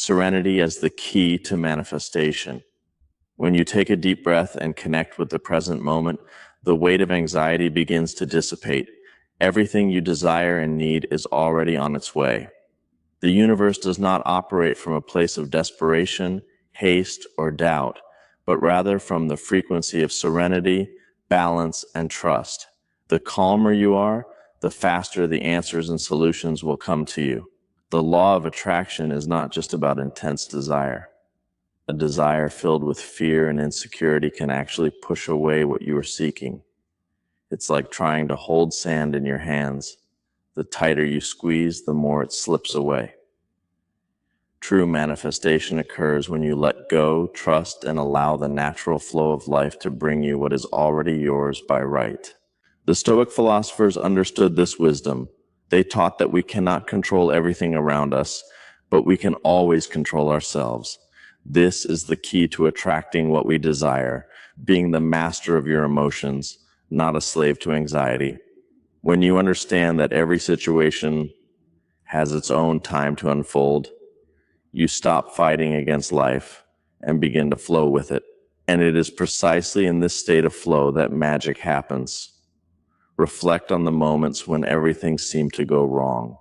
serenity as the key to manifestation. When you take a deep breath and connect with the present moment, the weight of anxiety begins to dissipate. Everything you desire and need is already on its way. The universe does not operate from a place of desperation, haste, or doubt, but rather from the frequency of serenity, balance, and trust. The calmer you are, the faster the answers and solutions will come to you. The law of attraction is not just about intense desire. A desire filled with fear and insecurity can actually push away what you are seeking. It's like trying to hold sand in your hands. The tighter you squeeze, the more it slips away. True manifestation occurs when you let go, trust, and allow the natural flow of life to bring you what is already yours by right. The Stoic philosophers understood this wisdom. They taught that we cannot control everything around us, but we can always control ourselves. This is the key to attracting what we desire, being the master of your emotions, not a slave to anxiety. When you understand that every situation has its own time to unfold, you stop fighting against life and begin to flow with it. And it is precisely in this state of flow that magic happens. Reflect on the moments when everything seemed to go wrong.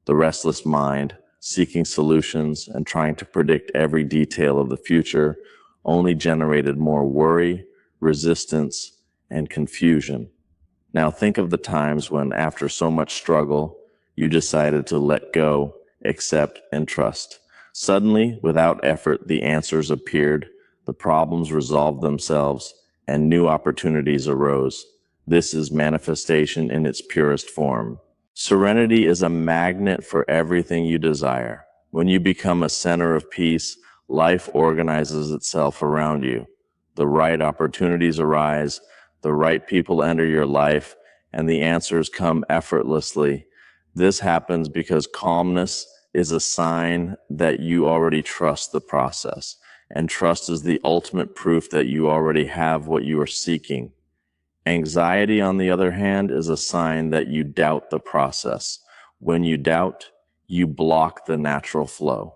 The restless mind, seeking solutions and trying to predict every detail of the future, only generated more worry, resistance, and confusion. Now think of the times when, after so much struggle, you decided to let go, accept, and trust. Suddenly, without effort, the answers appeared, the problems resolved themselves, and new opportunities arose. This is manifestation in its purest form. Serenity is a magnet for everything you desire. When you become a center of peace, life organizes itself around you. The right opportunities arise, the right people enter your life, and the answers come effortlessly. This happens because calmness is a sign that you already trust the process, and trust is the ultimate proof that you already have what you are seeking. Anxiety, on the other hand, is a sign that you doubt the process. When you doubt, you block the natural flow.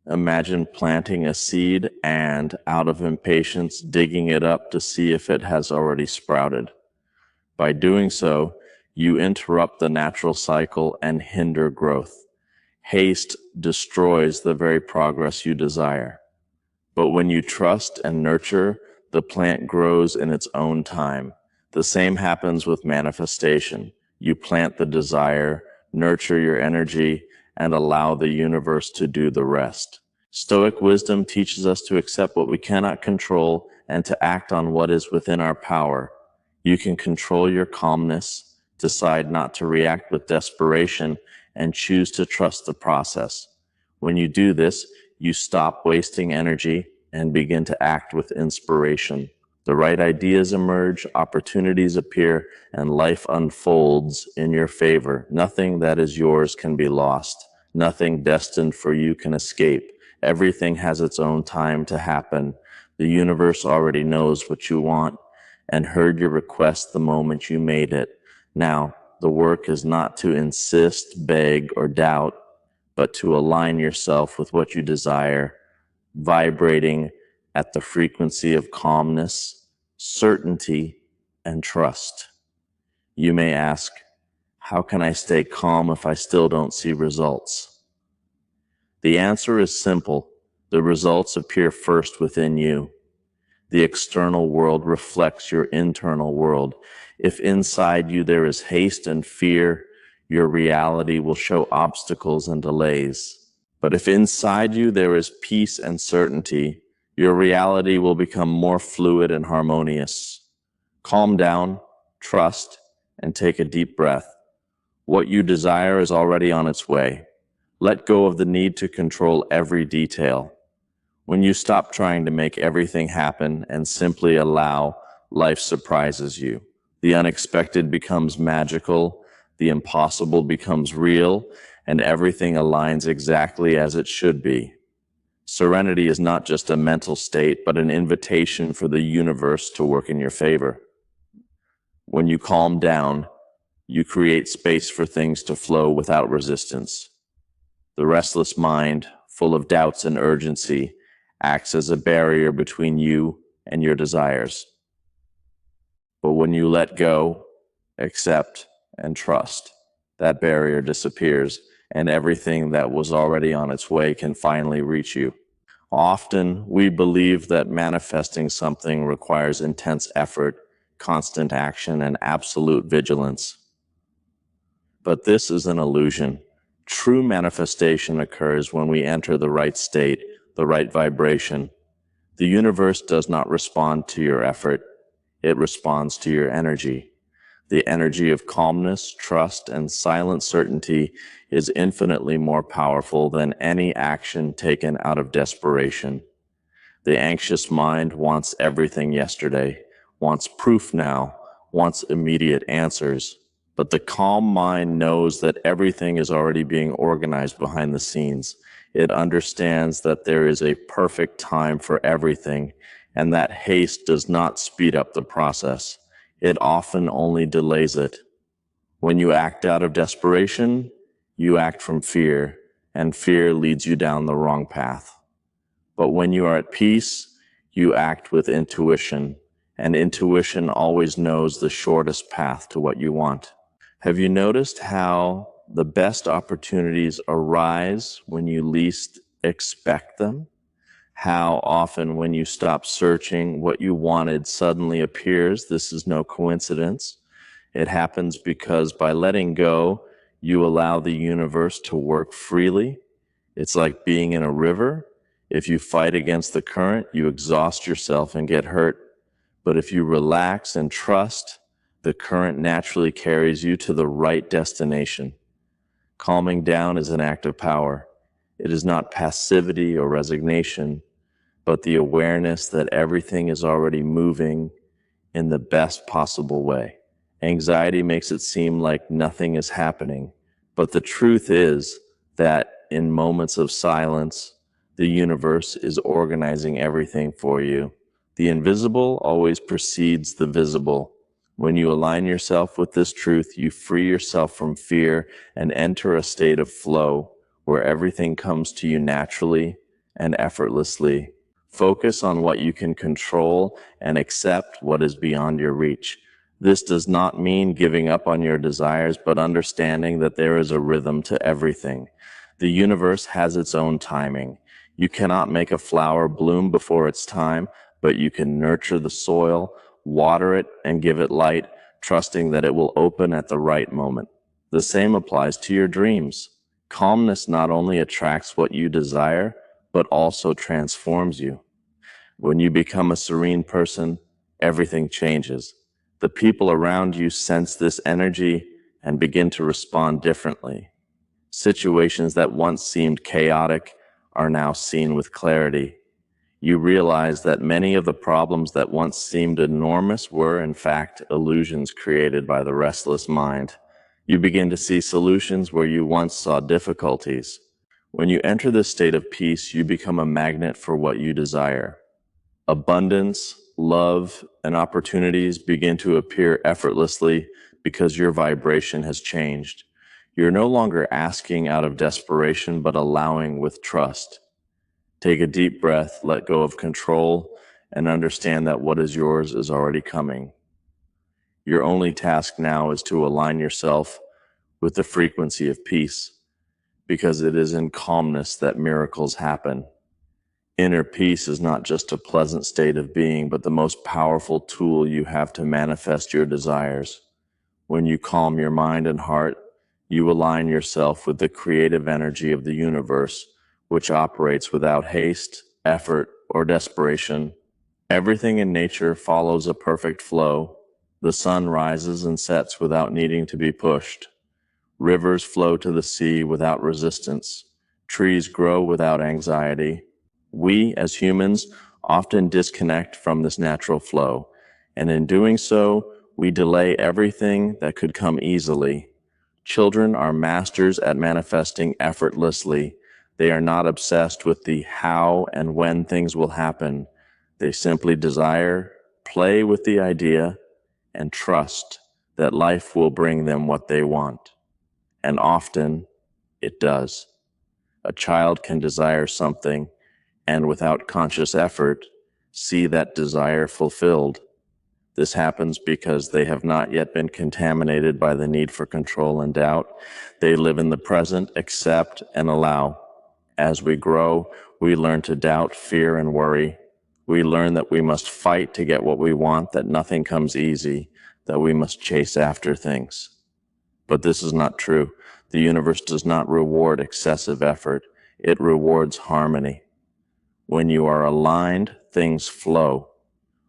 Imagine planting a seed and, out of impatience, digging it up to see if it has already sprouted. By doing so, you interrupt the natural cycle and hinder growth. Haste destroys the very progress you desire. But when you trust and nurture, the plant grows in its own time. The same happens with manifestation. You plant the desire, nurture your energy, and allow the universe to do the rest. Stoic wisdom teaches us to accept what we cannot control and to act on what is within our power. You can control your calmness, decide not to react with desperation, and choose to trust the process. When you do this, you stop wasting energy and begin to act with inspiration. The right ideas emerge, opportunities appear, and life unfolds in your favor. Nothing that is yours can be lost. Nothing destined for you can escape. Everything has its own time to happen. The universe already knows what you want and heard your request the moment you made it. Now, the work is not to insist, beg, or doubt, but to align yourself with what you desire, vibrating at the frequency of calmness, certainty, and trust. You may ask, how can I stay calm if I still don't see results? The answer is simple. The results appear first within you. The external world reflects your internal world. If inside you there is haste and fear, your reality will show obstacles and delays. But if inside you there is peace and certainty, your reality will become more fluid and harmonious. Calm down, trust, and take a deep breath. What you desire is already on its way. Let go of the need to control every detail. When you stop trying to make everything happen and simply allow, life surprises you. The unexpected becomes magical, the impossible becomes real, and everything aligns exactly as it should be. Serenity is not just a mental state, but an invitation for the universe to work in your favor. When you calm down, you create space for things to flow without resistance. The restless mind, full of doubts and urgency, acts as a barrier between you and your desires. But when you let go, accept, and trust, that barrier disappears, and everything that was already on its way can finally reach you. Often, we believe that manifesting something requires intense effort, constant action, and absolute vigilance. But this is an illusion. True manifestation occurs when we enter the right state, the right vibration. The universe does not respond to your effort, it responds to your energy. The energy of calmness, trust, and silent certainty is infinitely more powerful than any action taken out of desperation. The anxious mind wants everything yesterday, wants proof now, wants immediate answers. But the calm mind knows that everything is already being organized behind the scenes. It understands that there is a perfect time for everything, and that haste does not speed up the process. It often only delays it. When you act out of desperation, you act from fear, and fear leads you down the wrong path. But when you are at peace, you act with intuition, and intuition always knows the shortest path to what you want. Have you noticed how the best opportunities arise when you least expect them? How often, when you stop searching, what you wanted suddenly appears? This is no coincidence. It happens because by letting go, you allow the universe to work freely. It's like being in a river. If you fight against the current, you exhaust yourself and get hurt. But if you relax and trust, the current naturally carries you to the right destination. Calming down is an act of power. It is not passivity or resignation, but the awareness that everything is already moving in the best possible way. Anxiety makes it seem like nothing is happening, but the truth is that in moments of silence, the universe is organizing everything for you. The invisible always precedes the visible. When you align yourself with this truth, you free yourself from fear and enter a state of flow where everything comes to you naturally and effortlessly. Focus on what you can control and accept what is beyond your reach. This does not mean giving up on your desires, but understanding that there is a rhythm to everything. The universe has its own timing. You cannot make a flower bloom before its time, but you can nurture the soil, water it, and give it light, trusting that it will open at the right moment. The same applies to your dreams. Calmness not only attracts what you desire, but also transforms you. When you become a serene person, everything changes. The people around you sense this energy and begin to respond differently. Situations that once seemed chaotic are now seen with clarity. You realize that many of the problems that once seemed enormous were, in fact, illusions created by the restless mind. You begin to see solutions where you once saw difficulties. When you enter this state of peace, you become a magnet for what you desire. Abundance, love, and opportunities begin to appear effortlessly because your vibration has changed. You're no longer asking out of desperation, but allowing with trust. Take a deep breath, let go of control, and understand that what is yours is already coming. Your only task now is to align yourself with the frequency of peace, because it is in calmness that miracles happen. Inner peace is not just a pleasant state of being, but the most powerful tool you have to manifest your desires. When you calm your mind and heart, you align yourself with the creative energy of the universe, which operates without haste, effort, or desperation. Everything in nature follows a perfect flow. The sun rises and sets without needing to be pushed. Rivers flow to the sea without resistance. Trees grow without anxiety. We, as humans, often disconnect from this natural flow, and in doing so, we delay everything that could come easily. Children are masters at manifesting effortlessly. They are not obsessed with the how and when things will happen. They simply desire, play with the idea, and trust that life will bring them what they want. And often, it does. A child can desire something and, without conscious effort, see that desire fulfilled. This happens because they have not yet been contaminated by the need for control and doubt. They live in the present, accept, and allow. As we grow, we learn to doubt, fear, and worry. We learn that we must fight to get what we want, that nothing comes easy, that we must chase after things. But this is not true. The universe does not reward excessive effort. It rewards harmony. When you are aligned, things flow.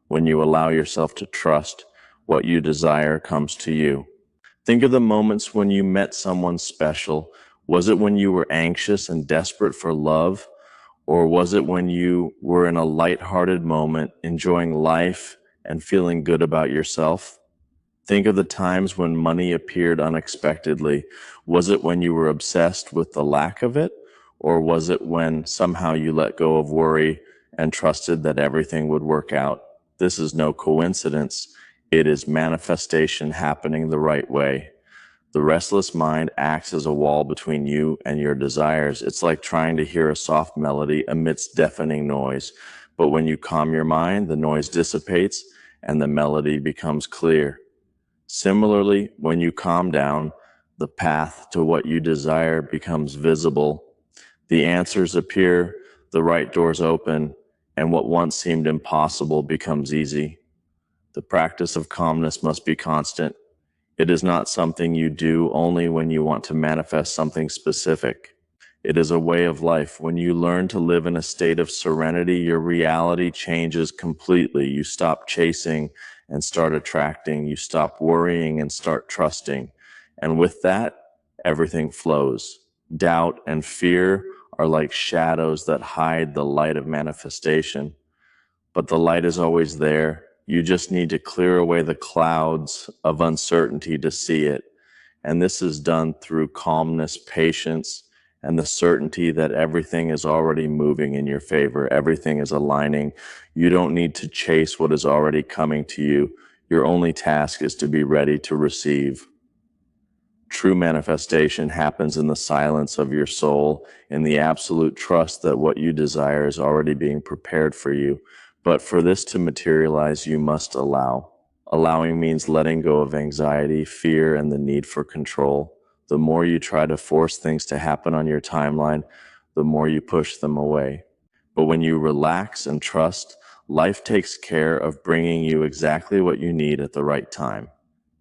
When you allow yourself to trust, what you desire comes to you. Think of the moments when you met someone special. Was it when you were anxious and desperate for love? Or was it when you were in a lighthearted moment, enjoying life and feeling good about yourself? Think of the times when money appeared unexpectedly. Was it when you were obsessed with the lack of it? Or was it when somehow you let go of worry and trusted that everything would work out? This is no coincidence. It is manifestation happening the right way. The restless mind acts as a wall between you and your desires. It's like trying to hear a soft melody amidst deafening noise. But when you calm your mind, the noise dissipates and the melody becomes clear. Similarly, when you calm down, the path to what you desire becomes visible. The answers appear, the right doors open, and what once seemed impossible becomes easy. The practice of calmness must be constant. It is not something you do only when you want to manifest something specific. It is a way of life. When you learn to live in a state of serenity, your reality changes completely. You stop chasing and start attracting. You stop worrying and start trusting. And with that, everything flows. Doubt and fear are like shadows that hide the light of manifestation. But the light is always there. You just need to clear away the clouds of uncertainty to see it. And this is done through calmness, patience, and the certainty that everything is already moving in your favor. Everything is aligning. You don't need to chase what is already coming to you. Your only task is to be ready to receive. True manifestation happens in the silence of your soul, in the absolute trust that what you desire is already being prepared for you. But for this to materialize, you must allow. Allowing means letting go of anxiety, fear, and the need for control. The more you try to force things to happen on your timeline, the more you push them away. But when you relax and trust, life takes care of bringing you exactly what you need at the right time.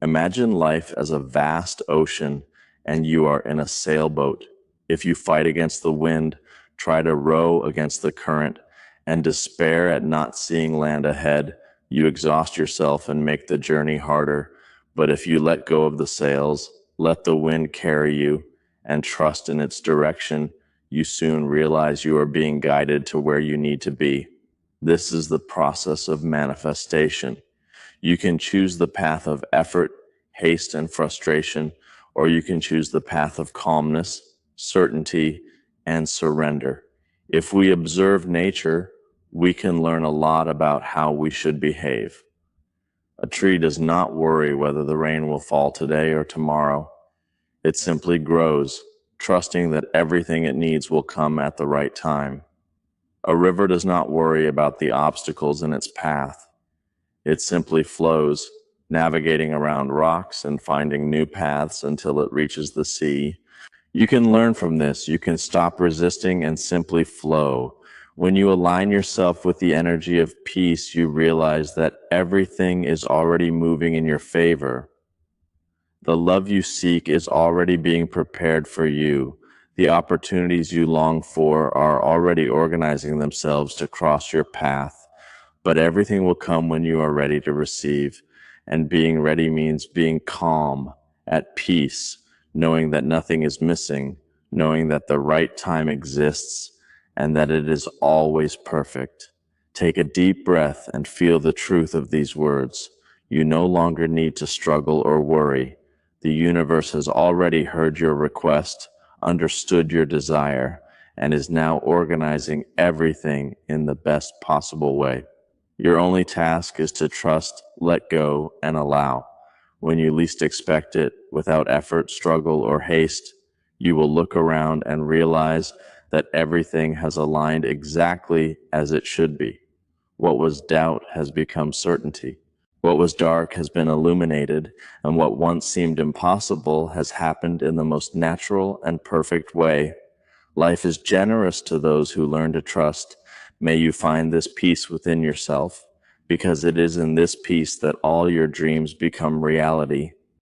Imagine life as a vast ocean and you are in a sailboat. If you fight against the wind, try to row against the current, and despair at not seeing land ahead, you exhaust yourself and make the journey harder. But if you let go of the sails, let the wind carry you, and trust in its direction, you soon realize you are being guided to where you need to be. This is the process of manifestation. You can choose the path of effort, haste, and frustration, or you can choose the path of calmness, certainty, and surrender. If we observe nature, we can learn a lot about how we should behave. A tree does not worry whether the rain will fall today or tomorrow. It simply grows, trusting that everything it needs will come at the right time. A river does not worry about the obstacles in its path. It simply flows, navigating around rocks and finding new paths until it reaches the sea. You can learn from this. You can stop resisting and simply flow. When you align yourself with the energy of peace, you realize that everything is already moving in your favor. The love you seek is already being prepared for you. The opportunities you long for are already organizing themselves to cross your path. But everything will come when you are ready to receive. And being ready means being calm, at peace, knowing that nothing is missing, knowing that the right time exists, and that it is always perfect. Take a deep breath and feel the truth of these words. You no longer need to struggle or worry. The universe has already heard your request, understood your desire, and is now organizing everything in the best possible way. Your only task is to trust, let go, and allow. When you least expect it, without effort, struggle, or haste, you will look around and realize that everything has aligned exactly as it should be. What was doubt has become certainty. What was dark has been illuminated, and what once seemed impossible has happened in the most natural and perfect way. Life is generous to those who learn to trust. May you find this peace within yourself, because it is in this peace that all your dreams become reality.